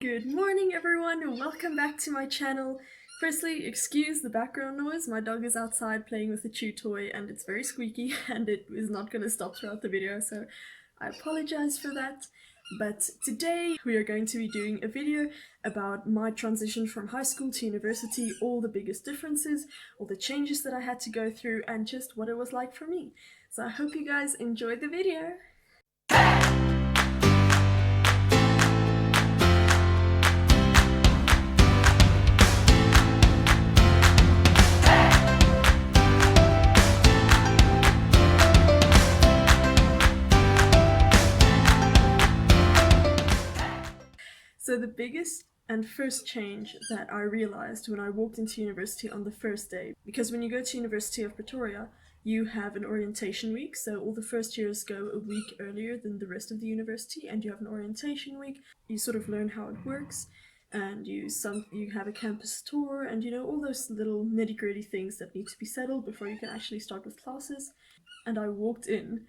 Good morning everyone, welcome back to my channel. Firstly, excuse the background noise, my dog is outside playing with a chew toy and it's very squeaky and it is not going to stop throughout the video, so I apologize for that. But today we are going to be doing a video about my transition from high school to university, all the biggest differences, all the changes that I had to go through, and just what it was like for me. So I hope you guys enjoyed the video. So the biggest and first change that I realized when I walked into university on the first day, because when you go to University of Pretoria, you have an orientation week, so all the first years go a week earlier than the rest of the university, and you have an orientation week. You sort of learn how it works, and you have a campus tour, and all those little nitty-gritty things that need to be settled before you can actually start with classes. And I walked in,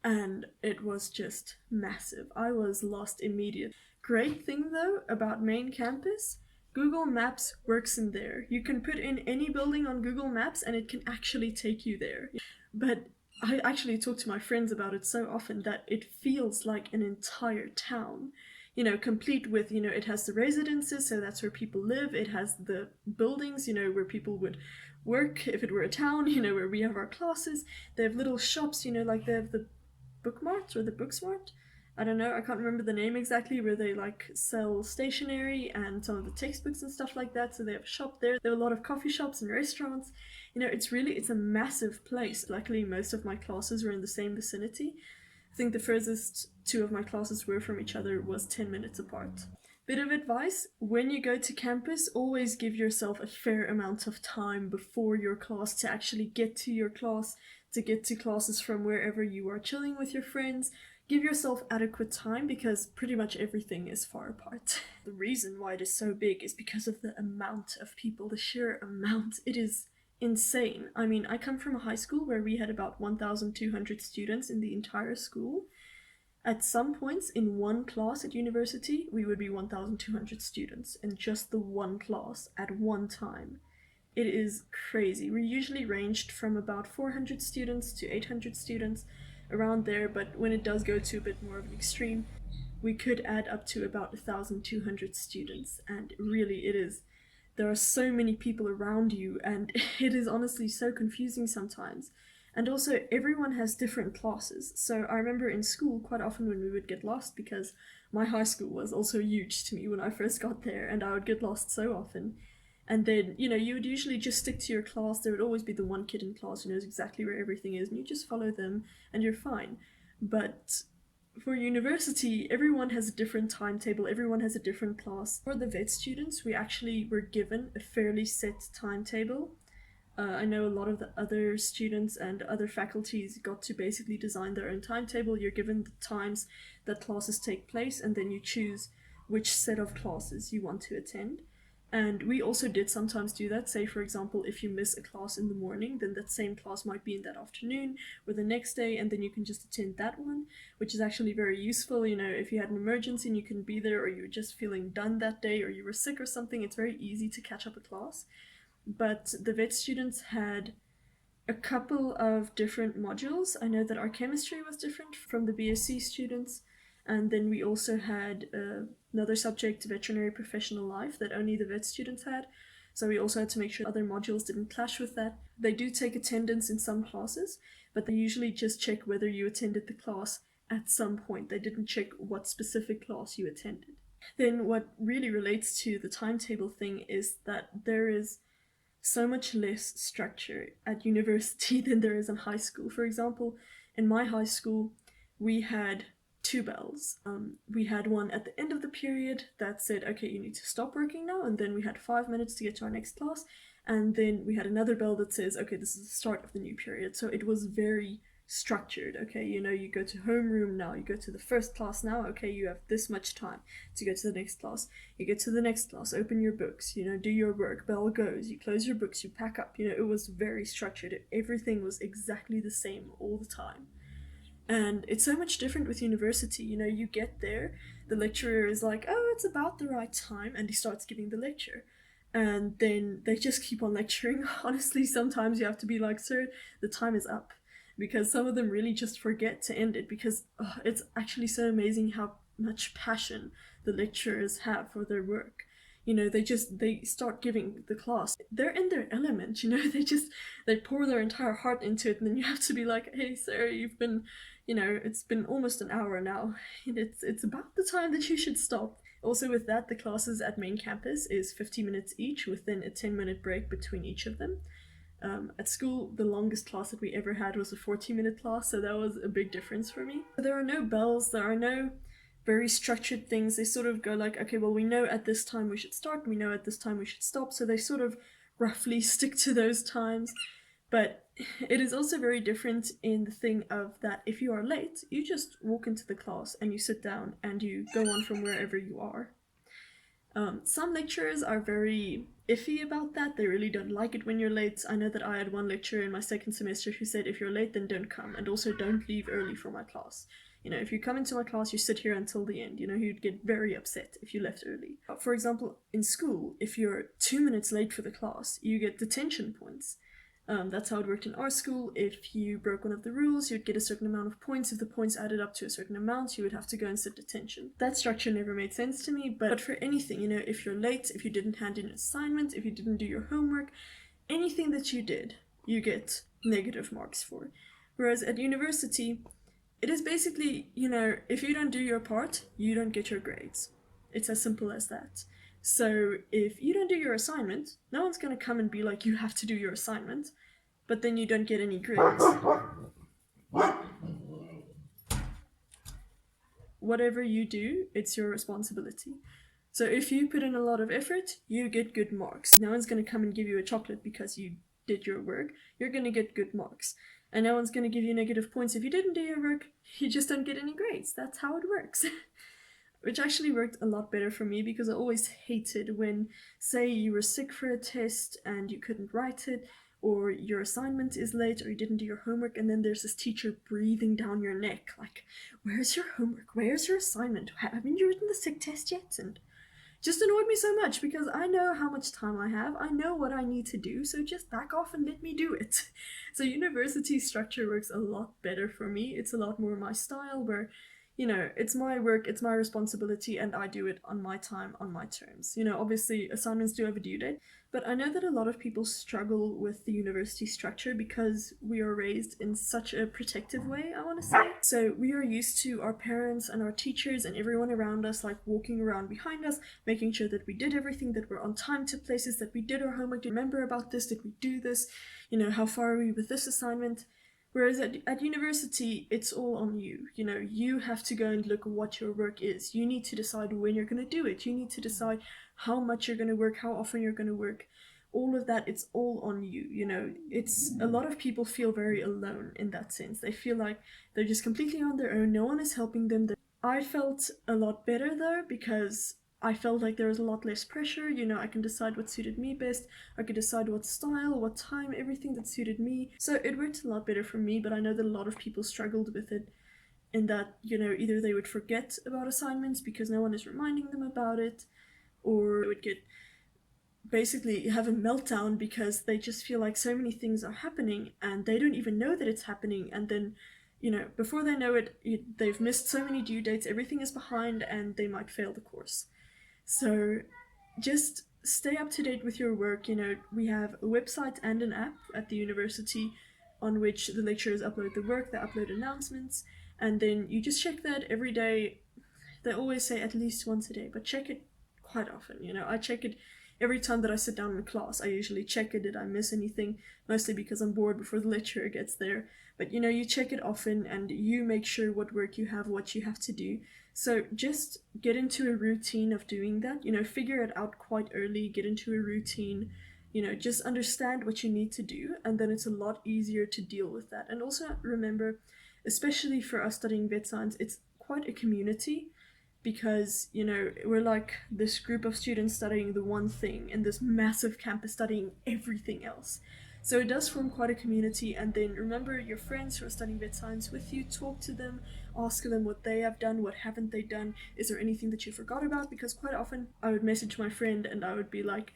and it was just massive. I was lost immediately. Great thing though about main campus, Google Maps works in there. You can put in any building on Google Maps and it can actually take you there. But I actually talk to my friends about it so often that it feels like an entire town. Complete with, it has the residences, so that's where people live. It has the buildings, where people would work if it were a town, where we have our classes. They have little shops, like they have the Bookmart or the Booksmart. I don't know, I can't remember the name exactly, where they like sell stationery and some of the textbooks and stuff like that. So they have a shop there. There are a lot of coffee shops and restaurants. It's a massive place. Luckily, most of my classes were in the same vicinity. I think the furthest two of my classes were from each other was 10 minutes apart. Bit of advice, when you go to campus, always give yourself a fair amount of time before your class to actually get to your class, to get to classes from wherever you are chilling with your friends. Give yourself adequate time because pretty much everything is far apart. The reason why it is so big is because of the amount of people, the sheer amount. It is insane. I mean, I come from a high school where we had about 1,200 students in the entire school. At some points in one class at university, we would be 1,200 students in just the one class at one time. It is crazy. We usually ranged from about 400 students to 800 students, around there, but when it does go to a bit more of an extreme, we could add up to about 1,200 students, and really there are so many people around you, and it is honestly so confusing sometimes. And also, everyone has different classes. So I remember in school quite often when we would get lost, because my high school was also huge to me when I first got there, and I would get lost so often. And then, you would usually just stick to your class. There would always be the one kid in class who knows exactly where everything is, and you just follow them and you're fine. But for university, everyone has a different timetable, everyone has a different class. For the vet students, we actually were given a fairly set timetable. I know a lot of the other students and other faculties got to basically design their own timetable. You're given the times that classes take place, and then you choose which set of classes you want to attend. And we also did sometimes do that. Say, for example, if you miss a class in the morning, then that same class might be in that afternoon or the next day, and then you can just attend that one, which is actually very useful. If you had an emergency and you couldn't be there, or you were just feeling done that day, or you were sick or something, it's very easy to catch up a class. But the vet students had a couple of different modules. I know that our chemistry was different from the BSc students. And then we also had another subject, veterinary professional life, that only the vet students had. So we also had to make sure other modules didn't clash with that. They do take attendance in some classes, but they usually just check whether you attended the class at some point. They didn't check what specific class you attended. Then what really relates to the timetable thing is that there is so much less structure at university than there is in high school. For example, in my high school, we had two bells. We had one at the end of the period that said, okay, you need to stop working now, and then we had 5 minutes to get to our next class, and then we had another bell that says, okay, this is the start of the new period. So it was very structured. Okay, you go to homeroom now, you go to the first class now, okay, you have this much time to go to the next class. You get to the next class, open your books, do your work, bell goes, you close your books, you pack up. It was very structured. Everything was exactly the same all the time. And it's so much different with university. You know, you get there, the lecturer is like, oh, it's about the right time, and he starts giving the lecture. And then they just keep on lecturing. Honestly, sometimes you have to be like, sir, the time is up. Because some of them really just forget to end it, because it's actually so amazing how much passion the lecturers have for their work. You know, they start giving the class, they're in their element, you know. They pour their entire heart into it, and then you have to be like, hey sir, you've been, you know, it's been almost an hour now, and it's about the time that you should stop. Also, with that, the classes at main campus is 50 minutes each, within a 10-minute break between each of them. At school, the longest class that we ever had was a 40-minute class, so that was a big difference for me. There are no bells, there are no very structured things. They sort of go like, okay, well, we know at this time we should start, we know at this time we should stop, so they sort of roughly stick to those times. But it is also very different in the thing of that if you are late, you just walk into the class and you sit down and you go on from wherever you are. Some lecturers are very iffy about that. They really don't like it when you're late. I know that I had one lecturer in my second semester who said, if you're late, then don't come, and also don't leave early for my class. You know, if you come into my class, you sit here until the end. You know, he'd get very upset if you left early. For example, in school, if you're 2 minutes late for the class, you get detention points. That's how it worked in our school. If you broke one of the rules, you'd get a certain amount of points. If the points added up to a certain amount, you would have to go and sit detention. That structure never made sense to me, but for anything, you know, if you're late, if you didn't hand in an assignment, if you didn't do your homework, anything that you did, you get negative marks for. Whereas at university, it is basically, you know, if you don't do your part, you don't get your grades. It's as simple as that. So if you don't do your assignment, no one's going to come and be like, you have to do your assignment, but then you don't get any grades. Whatever you do, it's your responsibility. So if you put in a lot of effort, you get good marks. No one's going to come and give you a chocolate because you did your work. You're going to get good marks. And no one's going to give you negative points if you didn't do your work. You just don't get any grades. That's how it works. Which actually worked a lot better for me, because I always hated when, say, you were sick for a test and you couldn't write it, or your assignment is late, or you didn't do your homework, and then there's this teacher breathing down your neck, like, where's your homework? Where's your assignment? Haven't you written the sick test yet? And just annoyed me so much, because I know how much time I have, I know what I need to do, so just back off and let me do it. So university structure works a lot better for me. It's a lot more my style, where, you know, it's my work, it's my responsibility, and I do it on my time, on my terms. You know, obviously assignments do have a due date, but I know that a lot of people struggle with the university structure because we are raised in such a protective way, I want to say. So we are used to our parents and our teachers and everyone around us like walking around behind us, making sure that we did everything, that we're on time to places, that we did our homework, did we remember about this, did we do this, you know, how far are we with this assignment. Whereas at university, it's all on you. You know, you have to go and look at what your work is. You need to decide when you're going to do it. You need to decide how much you're going to work, how often you're going to work. All of that, it's all on you. You know, it's a lot of people feel very alone in that sense. They feel like they're just completely on their own. No one is helping them. I felt a lot better though, because I felt like there was a lot less pressure. You know, I can decide what suited me best. I could decide what style, what time, everything that suited me. So it worked a lot better for me, but I know that a lot of people struggled with it, in that, you know, either they would forget about assignments because no one is reminding them about it, or they would get basically have a meltdown because they just feel like so many things are happening and they don't even know that it's happening, and then, you know, before they know it, they've missed so many due dates, everything is behind, and they might fail the course. So just stay up to date with your work. You know, we have a website and an app at the university on which the lecturers upload the work, they upload announcements, and then you just check that every day. They always say at least once a day, but check it quite often. You know, I check it every time that I sit down in class. I usually check it. Did I miss anything? Mostly because I'm bored before the lecturer gets there. But you know, you check it often and you make sure what work you have, what you have to do. So just get into a routine of doing that. You know, figure it out quite early, get into a routine. You know, just understand what you need to do, and then it's a lot easier to deal with that. And also remember, especially for us studying vet science, it's quite a community, because, you know, we're like this group of students studying the one thing in this massive campus studying everything else. So it does form quite a community, and then remember your friends who are studying vet science with you, talk to them, ask them what they have done, what haven't they done, is there anything that you forgot about? Because quite often I would message my friend and I would be like,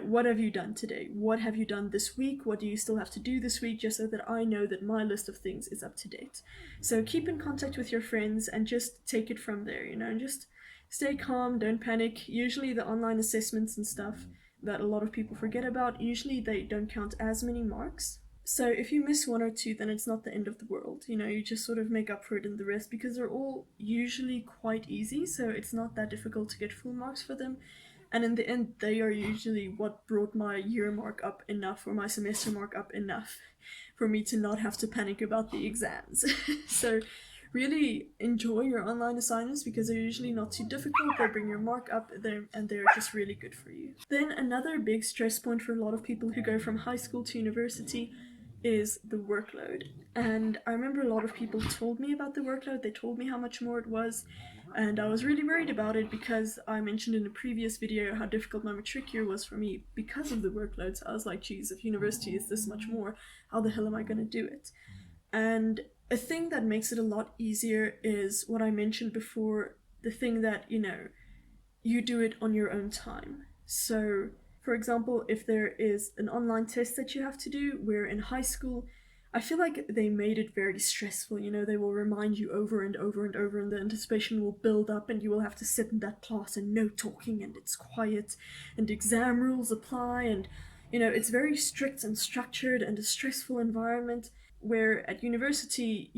what have you done today? What have you done this week? What do you still have to do this week? Just so that I know that my list of things is up to date. So keep in contact with your friends and just take it from there, and just stay calm, don't panic. Usually the online assessments and stuff that a lot of people forget about, usually they don't count as many marks. So if you miss one or two, then it's not the end of the world. You just sort of make up for it in the rest, because they're all usually quite easy, so it's not that difficult to get full marks for them. And in the end, they are usually what brought my year mark up enough, or my semester mark up enough, for me to not have to panic about the exams. So really enjoy your online assignments, because they're usually not too difficult. They bring your mark up there, and they're just really good for you. Then another big stress point for a lot of people who go from high school to university is the workload. And I remember a lot of people told me about the workload. They told me how much more it was, and I was really worried about it, because I mentioned in a previous video how difficult my matric year was for me because of the workload. So I was like, geez, if university is this much more, how the hell am I going to do it? And a thing that makes it a lot easier is what I mentioned before, the thing that, you do it on your own time. So, for example, if there is an online test that you have to do, where in high school, I feel like they made it very stressful. They will remind you over and over and over, and the anticipation will build up, and you will have to sit in that class and no talking, and it's quiet, and exam rules apply, and it's very strict and structured and a stressful environment. Where at university,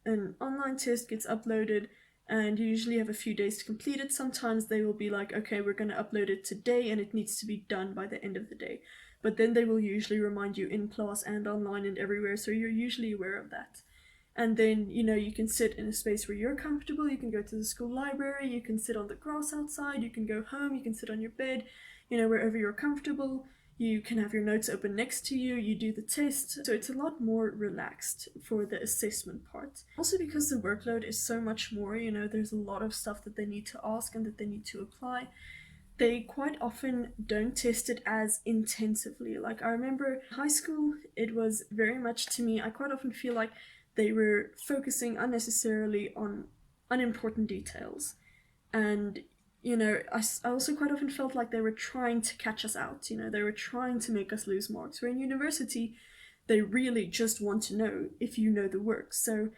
an online test gets uploaded and you usually have a few days to complete it. Sometimes they will be like, okay, we're going to upload it today and it needs to be done by the end of the day. But then they will usually remind you in class and online and everywhere, so you're usually aware of that. And then, you can sit in a space where you're comfortable. You can go to the school library, you can sit on the grass outside, you can go home, you can sit on your bed, wherever you're comfortable. You can have your notes open next to you, you do the test, so it's a lot more relaxed for the assessment part. Also because the workload is so much more, there's a lot of stuff that they need to ask and that they need to apply. They quite often don't test it as intensively. Like, I remember in high school, it was very much, to me, I quite often feel like they were focusing unnecessarily on unimportant details. And I also quite often felt like they were trying to catch us out. They were trying to make us lose marks. Where in university, they really just want to know if you know the work. So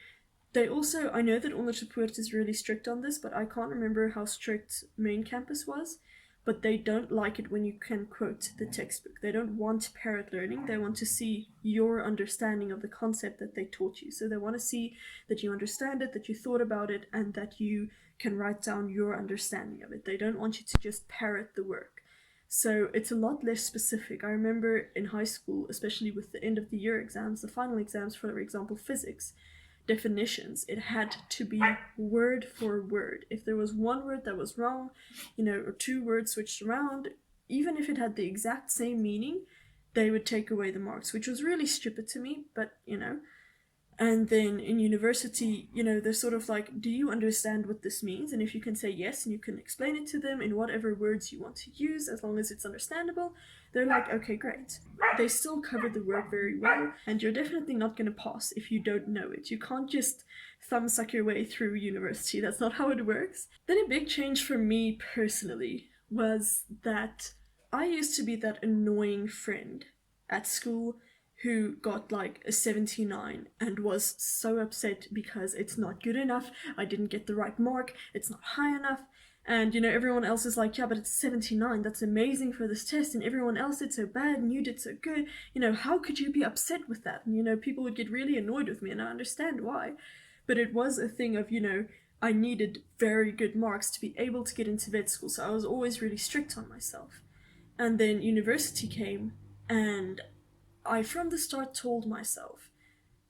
they also, I know that Onderstepoort is really strict on this, but I can't remember how strict main campus was. But they don't like it when you can quote the textbook. They don't want parrot learning. They want to see your understanding of the concept that they taught you. So they want to see that you understand it, that you thought about it, and that you can write down your understanding of it. They don't want you to just parrot the work. So it's a lot less specific. I remember in high school, especially with the end of the year exams, the final exams, for example, physics, definitions, it had to be word for word. If there was one word that was wrong, or two words switched around, even if it had the exact same meaning, they would take away the marks, which was really stupid to me, but And then in university, they're sort of like, do you understand what this means? And if you can say yes, and you can explain it to them in whatever words you want to use, as long as it's understandable, they're like, okay, great. They still covered the work very well, and you're definitely not going to pass if you don't know it. You can't just thumbsuck your way through university. That's not how it works. Then a big change for me personally was that I used to be that annoying friend at school who got like a 79 and was so upset because it's not good enough, I didn't get the right mark, it's not high enough. And everyone else is like, yeah, but it's 79, that's amazing for this test, and everyone else did so bad and you did so good. How could you be upset with that? And people would get really annoyed with me, and I understand why. But it was a thing of, I needed very good marks to be able to get into vet school, so I was always really strict on myself. And then university came, and I from the start told myself,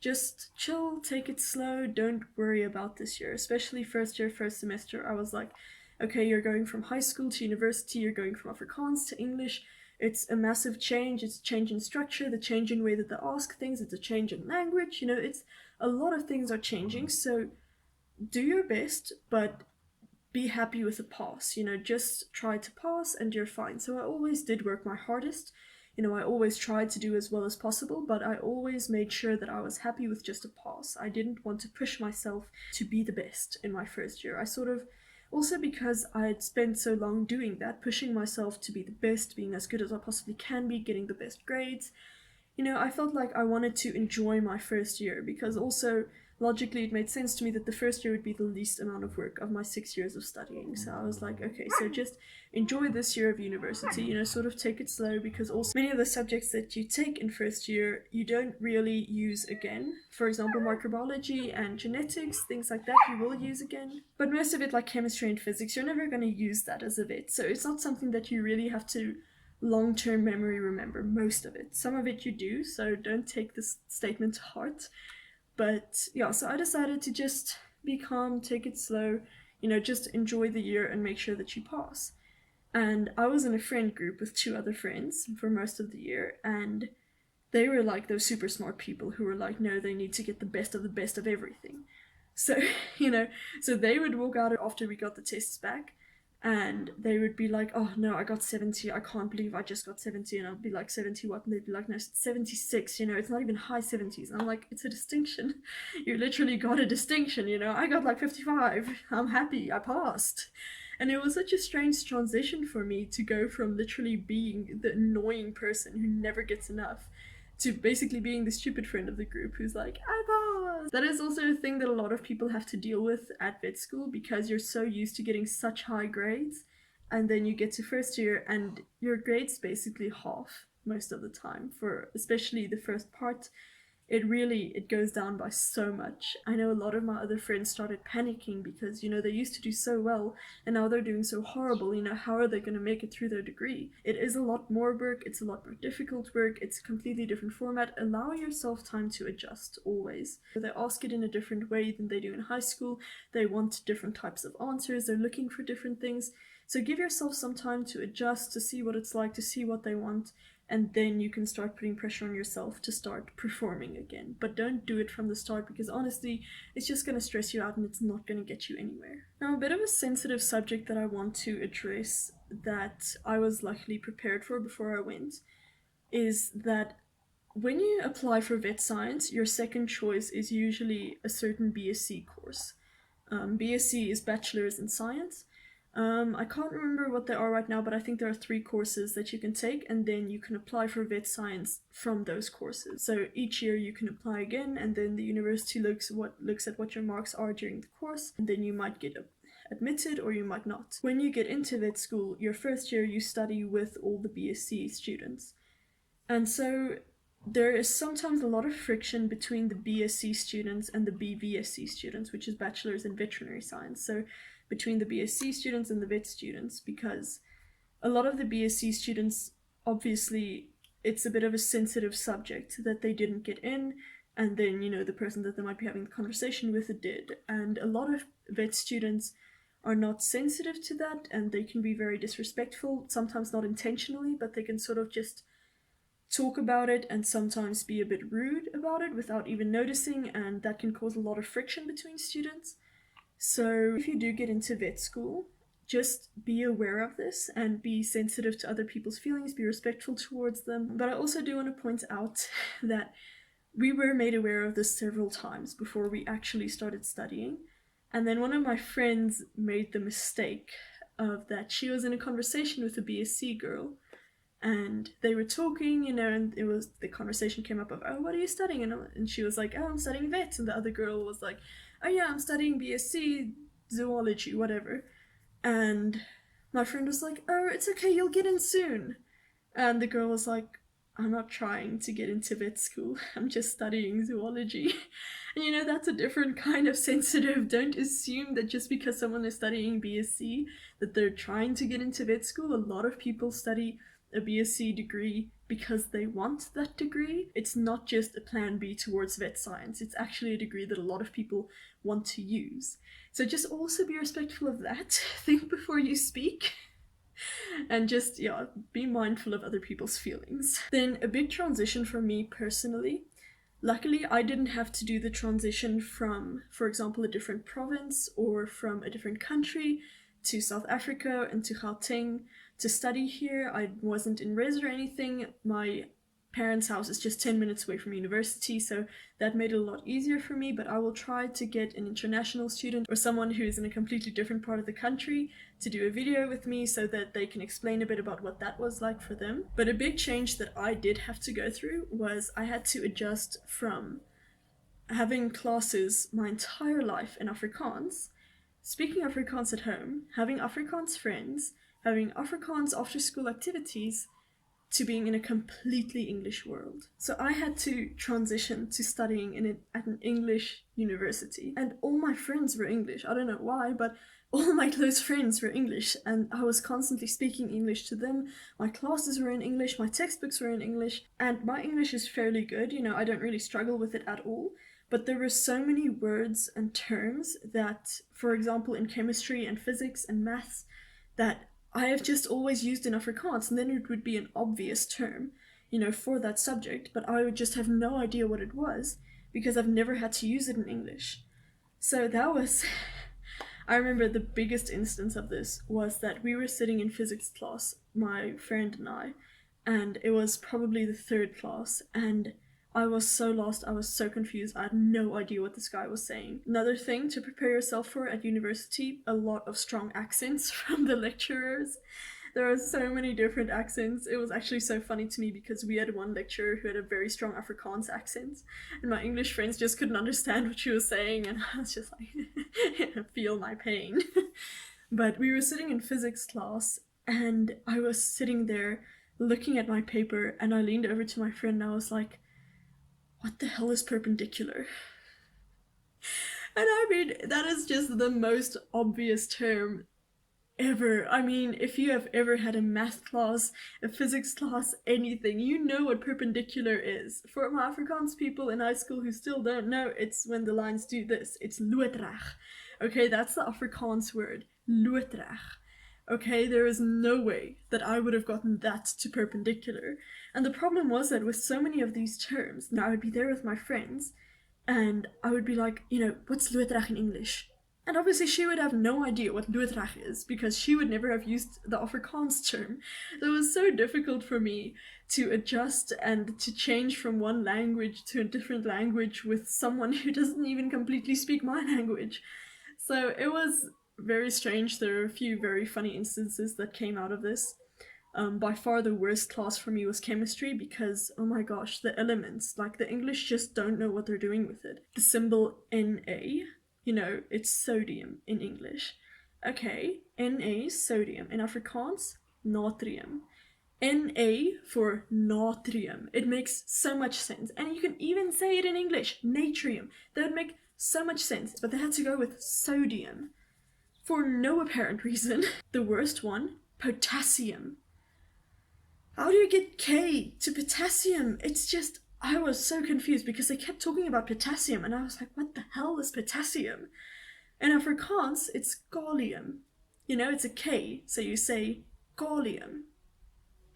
just chill, take it slow, don't worry about this year. Especially first year, first semester, I was like, okay, you're going from high school to university, you're going from Afrikaans to English. It's a massive change, it's a change in structure, the change in way that they ask things, it's a change in language, it's a lot of things are changing, so do your best, but be happy with a pass, just try to pass and you're fine. So I always did work my hardest. I always tried to do as well as possible, but I always made sure that I was happy with just a pass. I didn't want to push myself to be the best in my first year. I sort of, also because I had spent so long doing that, pushing myself to be the best, being as good as I possibly can be, getting the best grades, I felt like I wanted to enjoy my first year, because also logically it made sense to me that the first year would be the least amount of work of my 6 years of studying. So I was like, okay, so just enjoy this year of university, sort of take it slow, because also many of the subjects that you take in first year you don't really use again. For example, microbiology and genetics, things like that, you will use again. But most of it, like chemistry and physics, you're never going to use that as a vet. So it's not something that you really have to long-term memory remember. Most of it. Some of it you do, so don't take this statement to heart. But yeah, so I decided to just be calm, take it slow, just enjoy the year and make sure that you pass. And I was in a friend group with 2 other friends for most of the year, and they were like those super smart people who were like, no, they need to get the best of everything. So, so they would walk out after we got the tests back, and they would be like, oh no, I got 70, I can't believe I just got 70. And I'd be like, 70 what? And they'd be like, no, 76, it's not even high 70s. And I'm like, it's a distinction. You literally got a distinction, I got like 55, I'm happy, I passed. And it was such a strange transition for me to go from literally being the annoying person who never gets enough to basically being the stupid friend of the group who's like, I paused. That is also a thing that a lot of people have to deal with at vet school, because you're so used to getting such high grades, and then you get to first year and your grade's basically half most of the time, for especially the first part. It goes down by so much. I know a lot of my other friends started panicking because, they used to do so well and now they're doing so horrible. How are they going to make it through their degree? It is a lot more work, it's a lot more difficult work, it's a completely different format. Allow yourself time to adjust, always. They ask it in a different way than they do in high school. They want different types of answers, they're looking for different things. So give yourself some time to adjust, to see what it's like, to see what they want, and then you can start putting pressure on yourself to start performing again. But don't do it from the start, because honestly, it's just going to stress you out and it's not going to get you anywhere. Now, a bit of a sensitive subject that I want to address that I was luckily prepared for before I went is that when you apply for vet science, your second choice is usually a certain BSc course. BSc is Bachelor's in Science. I can't remember what they are right now, but I think there are 3 courses that you can take, and then you can apply for vet science from those courses. So each year you can apply again, and then the university looks at what your marks are during the course, and then you might get admitted or you might not. When you get into vet school, your first year you study with all the BSc students. And so there is sometimes a lot of friction between the BSc students and the BVSc students, which is Bachelor's in Veterinary Science. So between the BSc students and the vet students, because a lot of the BSc students, obviously, it's a bit of a sensitive subject that they didn't get in, and then, the person that they might be having the conversation with did. And a lot of vet students are not sensitive to that, and they can be very disrespectful, sometimes not intentionally, but they can sort of just talk about it and sometimes be a bit rude about it without even noticing, and that can cause a lot of friction between students. So if you do get into vet school, just be aware of this and be sensitive to other people's feelings, be respectful towards them. But I also do want to point out that we were made aware of this several times before we actually started studying. And then one of my friends made the mistake of that she was in a conversation with a BSc girl, and they were talking, and the conversation came up of, oh, what are you studying? And she was like, oh, I'm studying vet. And the other girl was like, oh yeah, I'm studying BSc zoology, whatever. And my friend was like, oh, it's okay, you'll get in soon. And the girl was like, I'm not trying to get into vet school, I'm just studying zoology. And that's a different kind of sensitive. Don't assume that just because someone is studying BSc that they're trying to get into vet school. A lot of people study a BSc degree because they want that degree. It's not just a plan B towards vet science, it's actually a degree that a lot of people want to use. So just also be respectful of that, think before you speak, and just, be mindful of other people's feelings. Then a big transition for me personally. Luckily, I didn't have to do the transition from, for example, a different province or from a different country to South Africa and to Gauteng to study here. I wasn't in res or anything. My parents' house is just 10 minutes away from university, so that made it a lot easier for me, but I will try to get an international student or someone who is in a completely different part of the country to do a video with me so that they can explain a bit about what that was like for them. But a big change that I did have to go through was I had to adjust from having classes my entire life in Afrikaans, speaking Afrikaans at home, having Afrikaans friends, having Afrikaans after school activities, to being in a completely English world. So I had to transition to studying at an English university, and all my friends were English. I don't know why, but all my close friends were English, and I was constantly speaking English to them. My classes were in English, my textbooks were in English, and my English is fairly good, I don't really struggle with it at all. But there were so many words and terms that, for example, in chemistry and physics and maths, that I have just always used in Afrikaans, and then it would be an obvious term, for that subject, but I would just have no idea what it was because I've never had to use it in English. So that was, I remember the biggest instance of this was that we were sitting in physics class, my friend and I, and it was probably the third class, and I was so lost, I was so confused, I had no idea what this guy was saying. Another thing to prepare yourself for at university, a lot of strong accents from the lecturers. There are so many different accents. It was actually so funny to me because we had one lecturer who had a very strong Afrikaans accent, and my English friends just couldn't understand what she was saying, and I was just like, feel my pain. But we were sitting in physics class, and I was sitting there looking at my paper, and I leaned over to my friend and I was like, what the hell is perpendicular? And I mean, that is just the most obvious term ever. I mean, if you have ever had a math class, a physics class, anything, you know what perpendicular is. For my Afrikaans people in high school who still don't know, it's when the lines do this. It's loodreg. Okay, that's the Afrikaans word. Loodreg. Okay, there is no way that I would have gotten that to perpendicular. And the problem was that with so many of these terms, now I would be there with my friends, and I would be like, what's loodreg in English? And obviously she would have no idea what loodreg is, because she would never have used the Afrikaans term. So it was so difficult for me to adjust and to change from one language to a different language with someone who doesn't even completely speak my language. So it was very strange. There are a few very funny instances that came out of this. By far the worst class for me was chemistry because, oh my gosh, the elements, like the English just don't know what they're doing with it. The symbol Na, it's sodium in English. Okay, Na, sodium. In Afrikaans, natrium. Na for natrium. It makes so much sense. And you can even say it in English, natrium. That would make so much sense, but they had to go with sodium. For no apparent reason. The worst one, potassium. How do you get K to potassium? It's just, I was so confused because they kept talking about potassium and I was like, what the hell is potassium? In Afrikaans, it's gallium. It's a K, so you say gallium.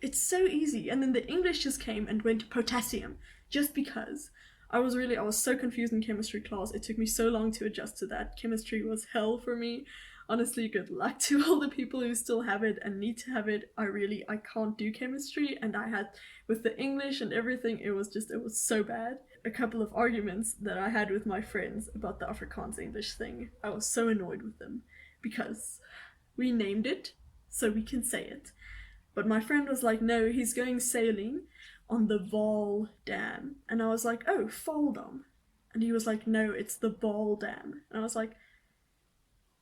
It's so easy. And then the English just came and went potassium, just because. I was so confused in chemistry class. It took me so long to adjust to that. Chemistry was hell for me. Honestly, good luck to all the people who still have it and need to have it. I can't do chemistry, and I had, with the English and everything, it was so bad. A couple of arguments that I had with my friends about the Afrikaans English thing. I was so annoyed with them, because we named it, so we can say it. But my friend was like, no, he's going sailing on the Vaal Dam. And I was like, oh, Volendam. And he was like, no, it's the Vaal Dam. And I was like,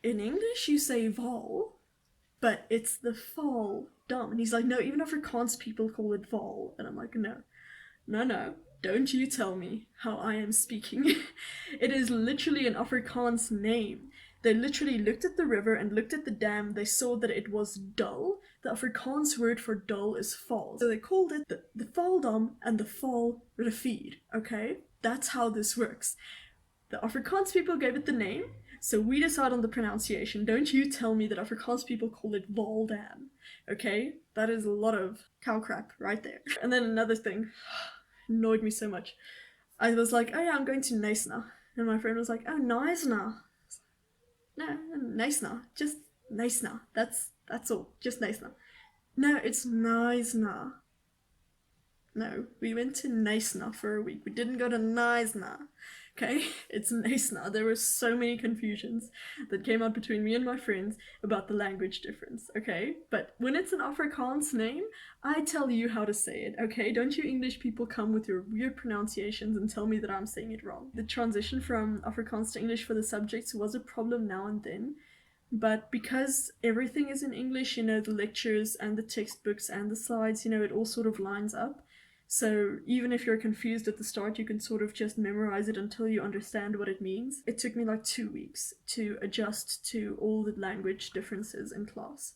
in English you say Vaal, but it's the Volendam. And he's like, no, even Afrikaans people call it Vaal. And I'm like, no, don't you tell me how I am speaking. It is literally an Afrikaans name. They literally looked at the river and looked at the dam. They saw that it was dull. The Afrikaans word for dull is val. So they called it the Volendam and the Val Rivier, okay? That's how this works. The Afrikaans people gave it the name, so we decide on the pronunciation. Don't you tell me that Afrikaans people call it Vaal Dam, okay? That is a lot of cow crap right there. And then another thing annoyed me so much. I was like, oh yeah, I'm going to Neisner. And my friend was like, oh, Neisner. No, Neisner. Just Nice na. That's all. Just nice na. No, it's nice na. No, we went to Neisna for a week. We didn't go to Neisna. Okay, it's Neisna. There were so many confusions that came out between me and my friends about the language difference. Okay, but when it's an Afrikaans name, I tell you how to say it. Okay, don't you English people come with your weird pronunciations and tell me that I'm saying it wrong. The transition from Afrikaans to English for the subjects was a problem now and then, but because everything is in English, you know, the lectures and the textbooks and the slides, you know, it all sort of lines up. So even if you're confused at the start, you can sort of just memorize it until you understand what it means. It took me like 2 weeks to adjust to all the language differences in class.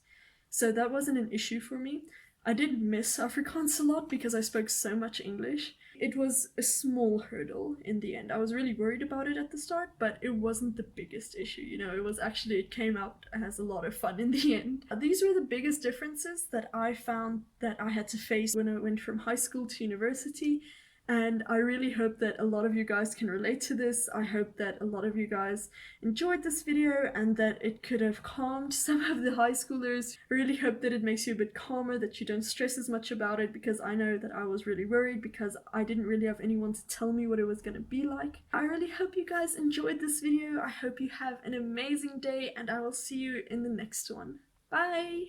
So that wasn't an issue for me. I did miss Afrikaans a lot because I spoke so much English. It was a small hurdle in the end. I was really worried about it at the start, but it wasn't the biggest issue. You know, it came out as a lot of fun in the end. These were the biggest differences that I found that I had to face when I went from high school to university. And I really hope that a lot of you guys can relate to this. I hope that a lot of you guys enjoyed this video and that it could have calmed some of the high schoolers. I really hope that it makes you a bit calmer, that you don't stress as much about it, because I know that I was really worried because I didn't really have anyone to tell me what it was going to be like. I really hope you guys enjoyed this video. I hope you have an amazing day and I will see you in the next one. Bye!